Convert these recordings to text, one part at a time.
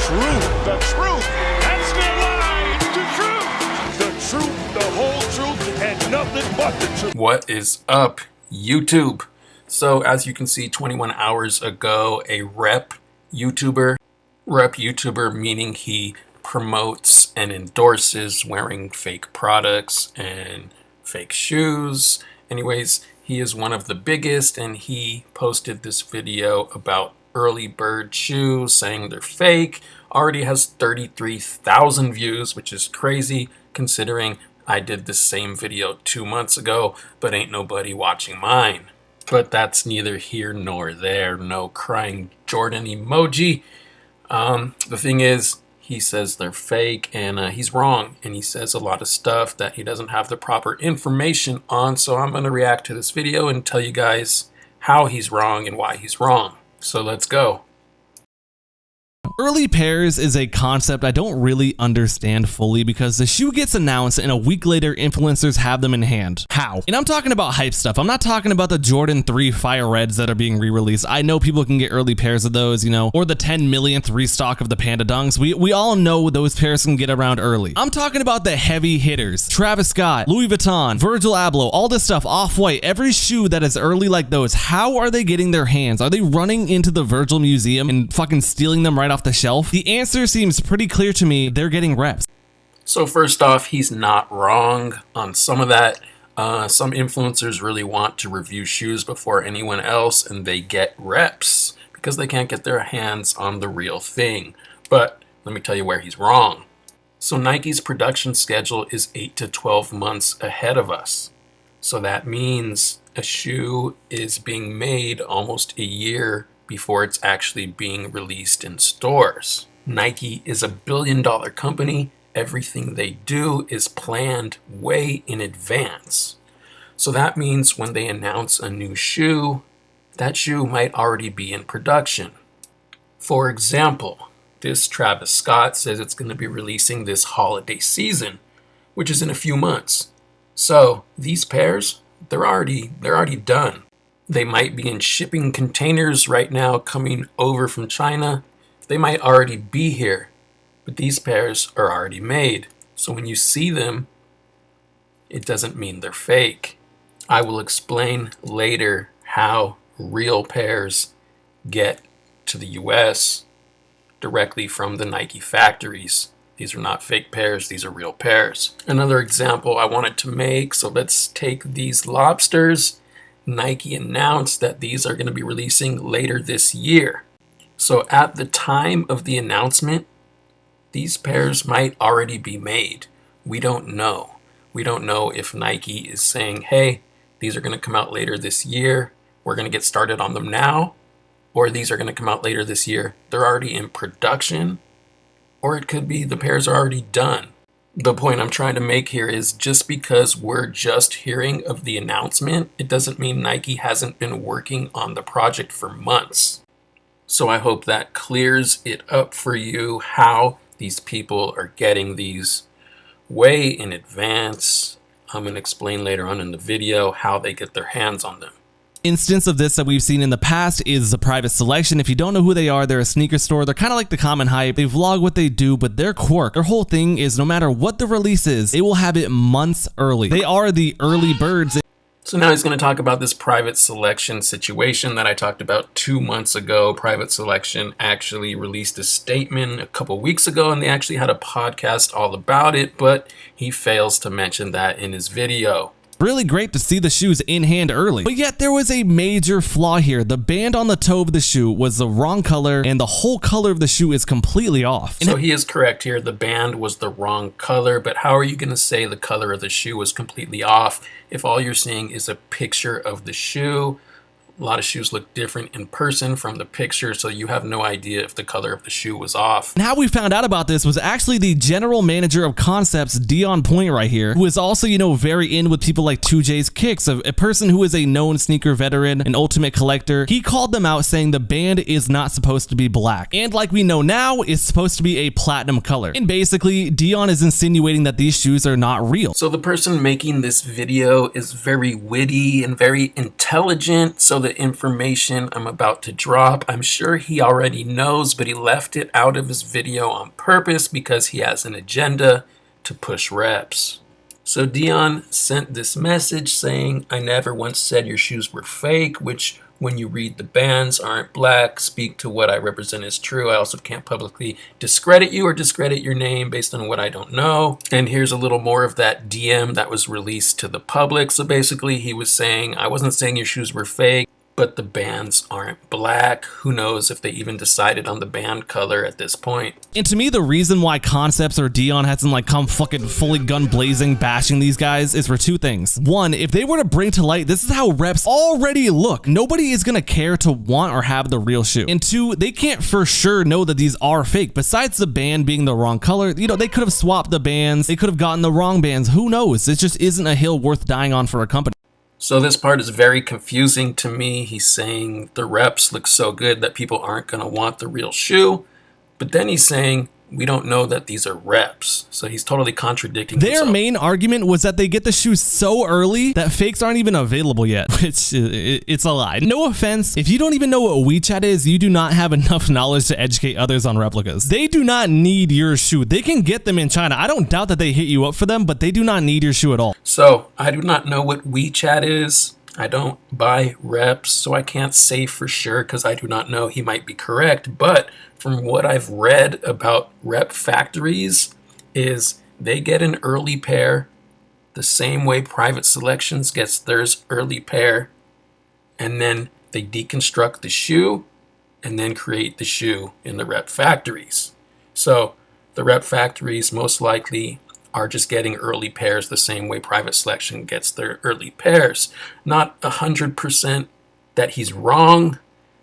truth. The truth. That's the lie. The truth, the whole truth, and nothing but the truth. What is up, YouTube? So as you can see, 21 hours ago, a rep YouTuber meaning he promotes and endorses wearing fake products and fake shoes. Anyways, he is one of the biggest, and he posted this video about early bird shoes saying they're fake. Already has 33,000 views, which is crazy considering I did the same video 2 months ago, but ain't nobody watching mine. But that's neither here nor there. No crying Jordan emoji. The thing is, he says they're fake, and he's wrong, and he says a lot of stuff that he doesn't have the proper information on. So I'm going to react to this video and tell you guys how he's wrong and why he's wrong. So let's go. Early pairs is a concept I don't really understand fully because the shoe gets announced and a week later influencers have them in hand. How? And I'm talking about hype stuff. I'm not talking about the Jordan 3 Fire Reds that are being re-released. I know people can get early pairs of those, you know, or the 10 millionth restock of the Panda Dunks. We all know those pairs can get around early. I'm talking about the heavy hitters. Travis Scott, Louis Vuitton, Virgil Abloh, all this stuff, Off-White, every shoe that is early like those. How are they getting their hands? Are they running into the Virgil Museum and fucking stealing them right off the shelf? The answer seems pretty clear to me. They're getting reps. So first off, he's not wrong on some of that. Some influencers really want to review shoes before anyone else, and they get reps because they can't get their hands on the real thing. But let me tell you where he's wrong. So Nike's production schedule is 8 to 12 months ahead of us. So that means a shoe is being made almost a year before it's actually being released in stores. Nike is a billion-dollar company. Everything they do is planned way in advance. So that means when they announce a new shoe, that shoe might already be in production. For example, this Travis Scott says it's going to be releasing this holiday season, which is in a few months. So these pairs, they're already done. They might be in shipping containers right now coming over from China. They might already be here, but these pairs are already made. So when you see them, it doesn't mean they're fake. I will explain later how real pairs get to the US directly from the Nike factories. These are not fake pairs, these are real pairs. Another example I wanted to make, so let's take these Lobsters. Nike announced that these are going to be releasing later this year. So at the time of the announcement, these pairs might already be made. We don't know. We don't know if Nike is saying, hey, these are going to come out later this year. We're going to get started on them now. Or these are going to come out later this year. They're already in production. Or it could be the pairs are already done. The point I'm trying to make here is just because we're just hearing of the announcement, it doesn't mean Nike hasn't been working on the project for months. So I hope that clears it up for you how these people are getting these way in advance. I'm going to explain later on in the video how they get their hands on them. Instance of this that we've seen in the past is the Private Selection. If you don't know who they are, they're a sneaker store. They're kind of like the Common Hype. They vlog what they do, but their quirk, their whole thing is no matter what the release is, they will have it months early. They are the early birds. So now he's going to talk about this Private Selection situation that I talked about 2 months ago. Private Selection actually released a statement a couple weeks ago, and they actually had a podcast all about it, but he fails to mention that in his video. Really great to see the shoes in hand early, but yet there was a major flaw here. The band on the toe of the shoe was the wrong color, and the whole color of the shoe is completely off. So he is correct here. The band was the wrong color, but how are you going to say the color of the shoe was completely off if all you're seeing is a picture of the shoe? A lot of shoes look different in person from the picture, so you have no idea if the color of the shoe was off. And how we found out about this was actually the general manager of concepts, Dion Point right here, who is also, you know, very in with people like 2J's Kicks, a person who is a known sneaker veteran, an ultimate collector. He called them out saying the band is not supposed to be black. And like we know now, it's supposed to be a platinum color. And basically, Dion is insinuating that these shoes are not real. So the person making this video is very witty and very intelligent, so the information I'm about to drop. I'm sure he already knows, but he left it out of his video on purpose because he has an agenda to push reps. So Dion sent this message saying, I never once said your shoes were fake, which when you read the bands aren't black, speak to what I represent is true. I also can't publicly discredit you or discredit your name based on what I don't know. And here's a little more of that DM that was released to the public. So basically he was saying, I wasn't saying your shoes were fake, but the bands aren't black. Who knows if they even decided on the band color at this point. And to me, the reason why Concepts or Dion hasn't like come fucking fully gun blazing bashing these guys is for two things. One, if they were to bring to light, this is how reps already look. Nobody is gonna care to want or have the real shoe. And two, they can't for sure know that these are fake. Besides the band being the wrong color, you know, they could have swapped the bands. They could have gotten the wrong bands. Who knows? It just isn't a hill worth dying on for a company. So this part is very confusing to me. He's saying the reps look so good that people aren't going to want the real shoe. But then he's saying we don't know that these are reps. So he's totally contradicting Their himself. main argument was that they get the shoes so early that fakes aren't even available yet, which it's a lie. No offense, if you don't even know what WeChat is, you do not have enough knowledge to educate others on replicas. They do not need your shoe. They can get them in China. I don't doubt that they hit you up for them, but they do not need your shoe at all. So I do not know what WeChat is. I don't buy reps, so I can't say for sure because I do not know. He might be correct, but from what I've read about rep factories is they get an early pair the same way Private Selections gets theirs early pair, and then they deconstruct the shoe and then create the shoe in the rep factories. So the rep factories most likely are just getting early pairs the same way Private Selection gets their early pairs. Not 100% that he's wrong,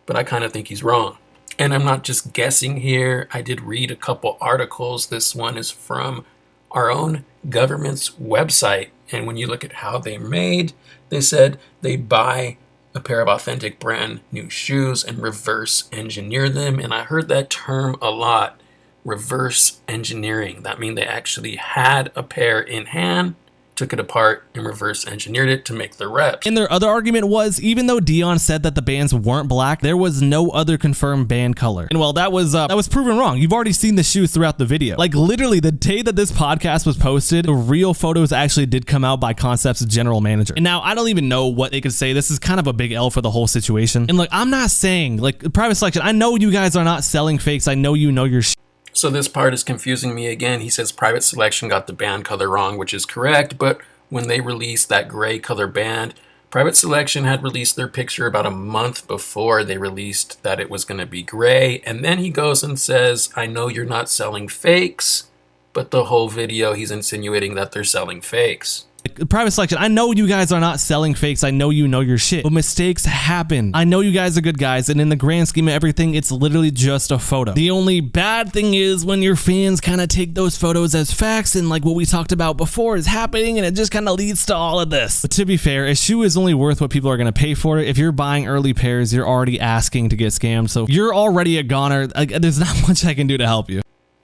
but I kind of think he's wrong. And I'm not just guessing here. I did read a couple articles. This one is from our own government's website. And when you look at how they're made, they said they buy a pair of authentic brand new shoes and reverse engineer them. And I heard that term a lot. Reverse engineering. That means they actually had a pair in hand, took it apart and reverse engineered it to make the reps. And their other argument was, even though Dion said that the bands weren't black, there was no other confirmed band color. And well, that was proven wrong. You've already seen the shoes throughout the video. Like literally the day that this podcast was posted, the real photos actually did come out by Concept's general manager. And now I don't even know what they could say. This is kind of a big L for the whole situation. And look, I'm not saying like Private Selection, I know you guys are not selling fakes. I know you know your shit. So this part is confusing me again. He says Private Selection got the band color wrong, which is correct, but when they released that gray color band, Private Selection had released their picture about a month before they released that it was going to be gray, and then he goes and says, I know you're not selling fakes, but the whole video he's insinuating that they're selling fakes. Private Selection, I know you guys are not selling fakes. I know you know your shit, but mistakes happen. I know you guys are good guys, and in the grand scheme of everything, it's literally just a photo. The only bad thing is when your fans kind of take those photos as facts, and like what we talked about before is happening, and it just kind of leads to all of this. But to be fair, a shoe is only worth what people are going to pay for it. If you're buying early pairs, you're already asking to get scammed, so you're already a goner. There's not much I can do to help you.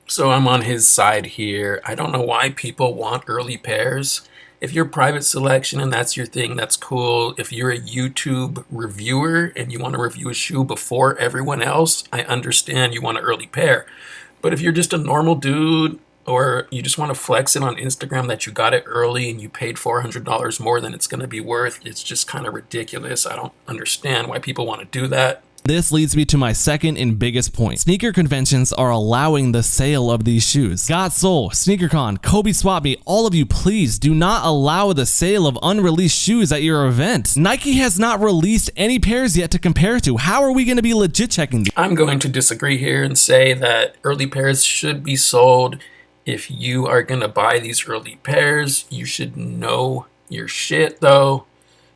So I'm on his side here. I don't know why people want early pairs. If you're Private Selection and that's your thing, that's cool. If you're a YouTube reviewer and you want to review a shoe before everyone else, I understand you want an early pair. But if you're just a normal dude or you just want to flex it on Instagram that you got it early and you paid $400 more than it's going to be worth, it's just kind of ridiculous. I don't understand why people want to do that. This leads me to my second and biggest point. Sneaker conventions are allowing the sale of these shoes. Got Soul, SneakerCon, Kobe Swap Me, all of you, please do not allow the sale of unreleased shoes at your event. Nike has not released any pairs yet to compare to. How are we going to be legit checking these? I'm going to disagree here and say that early pairs should be sold. If you are going to buy these early pairs, you should know your shit though.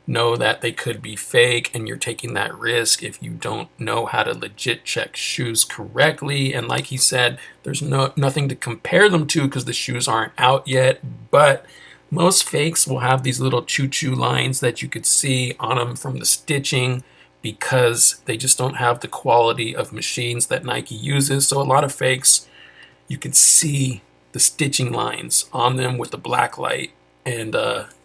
Know that they could be fake and you're taking that risk if you don't know how to legit check shoes correctly. And like he said, there's nothing to compare them to because the shoes aren't out yet, but most fakes will have these little choo-choo lines that you could see on them from the stitching because they just don't have the quality of machines that Nike uses. So a lot of fakes, you can see the stitching lines on them with the black light. And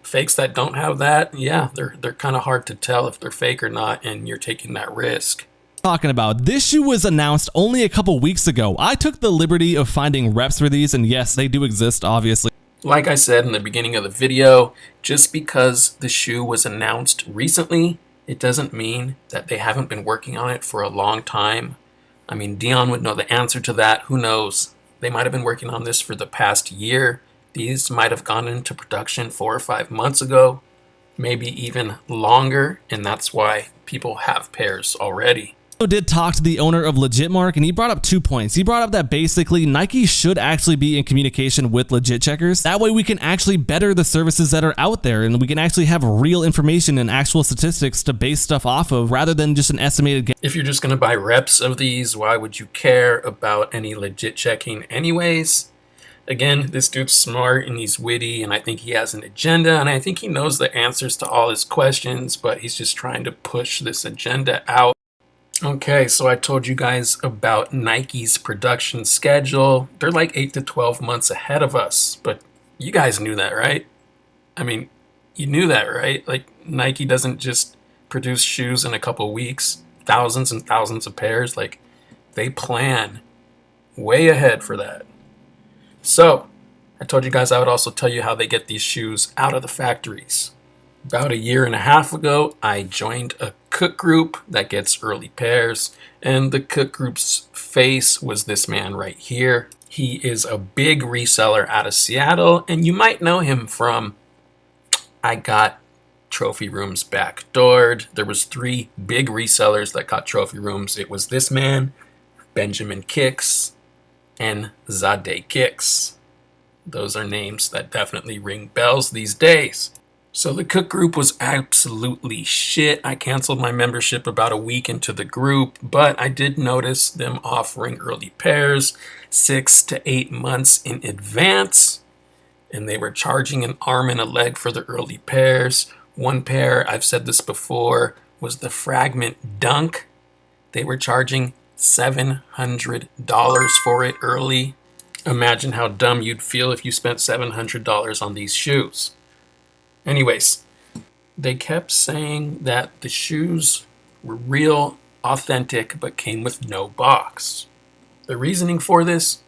fakes that don't have that, yeah, they're kind of hard to tell if they're fake or not, and you're taking that risk. Talking about. This shoe was announced only a couple weeks ago. I took the liberty of finding reps for these, and yes, they do exist, obviously. Like I said in the beginning of the video, just because the shoe was announced recently, it doesn't mean that they haven't been working on it for a long time. I mean, Dion would know the answer to that. Who knows? They might have been working on this for the past year. These might have gone into production 4 or 5 months ago, maybe even longer, and that's why people have pairs already. I did talk to the owner of Legitmark, and he brought up 2 points. He brought up that basically Nike should actually be in communication with legit checkers. That way we can actually better the services that are out there, and we can actually have real information and actual statistics to base stuff off of rather than just an estimated. If you're just going to buy reps of these, why would you care about any legit checking anyways? Again, this dude's smart and he's witty, and I think he has an agenda, and I think he knows the answers to all his questions, but he's just trying to push this agenda out. Okay, so I told you guys about Nike's production schedule. They're like 8 to 12 months ahead of us, but you guys knew that, right? I mean, you knew that, right? Like, Nike doesn't just produce shoes in a couple weeks, thousands and thousands of pairs. Like, they plan way ahead for that. So, I told you guys I would also tell you how they get these shoes out of the factories. About 1.5 years ago, I joined a cook group that gets early pairs, and the cook group's face was this man right here. He is a big reseller out of Seattle, and you might know him from I got trophy rooms backdoored. There was 3 big resellers that got trophy rooms. It was this man, Benjamin Kicks, and Zade Kicks. Those are names that definitely ring bells these days. So the cook group was absolutely shit. I canceled my membership about a week into the group, but I did notice them offering early pairs 6 to 8 months in advance, and they were charging an arm and a leg for the early pairs. One pair, I've said this before, was the Fragment Dunk. They were charging $700 for it early. Imagine how dumb you'd feel if you spent $700 on these shoes. Anyways, they kept saying that the shoes were real, authentic, but came with no box. The reasoning for this?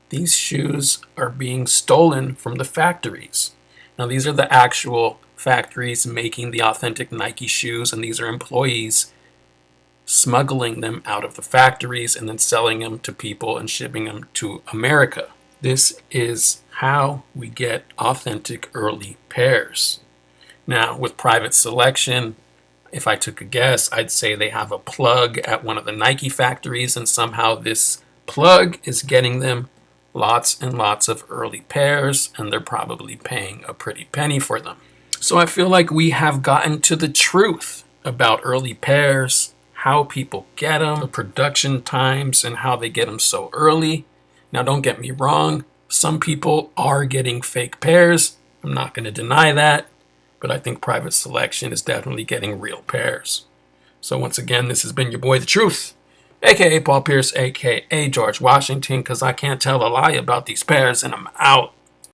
These shoes are being stolen from the factories. Now, these are the actual factories making the authentic Nike shoes, and these are employees smuggling them out of the factories and then selling them to people and shipping them to America. This is how we get authentic early pairs. Now, with private selection, if I took a guess, I'd say they have a plug at one of the Nike factories, and somehow this plug is getting them lots and lots of early pairs, and they're probably paying a pretty penny for them. So I feel like we have gotten to the truth about early pairs, how people get them, the production times, and how they get them so early. Now, don't get me wrong. Some people are getting fake pairs. I'm not going to deny that. But I think private selection is definitely getting real pairs. So once again, this has been your boy, The Truth, a.k.a. Paul Pierce, a.k.a. George Washington, because I can't tell a lie about these pairs, and I'm out.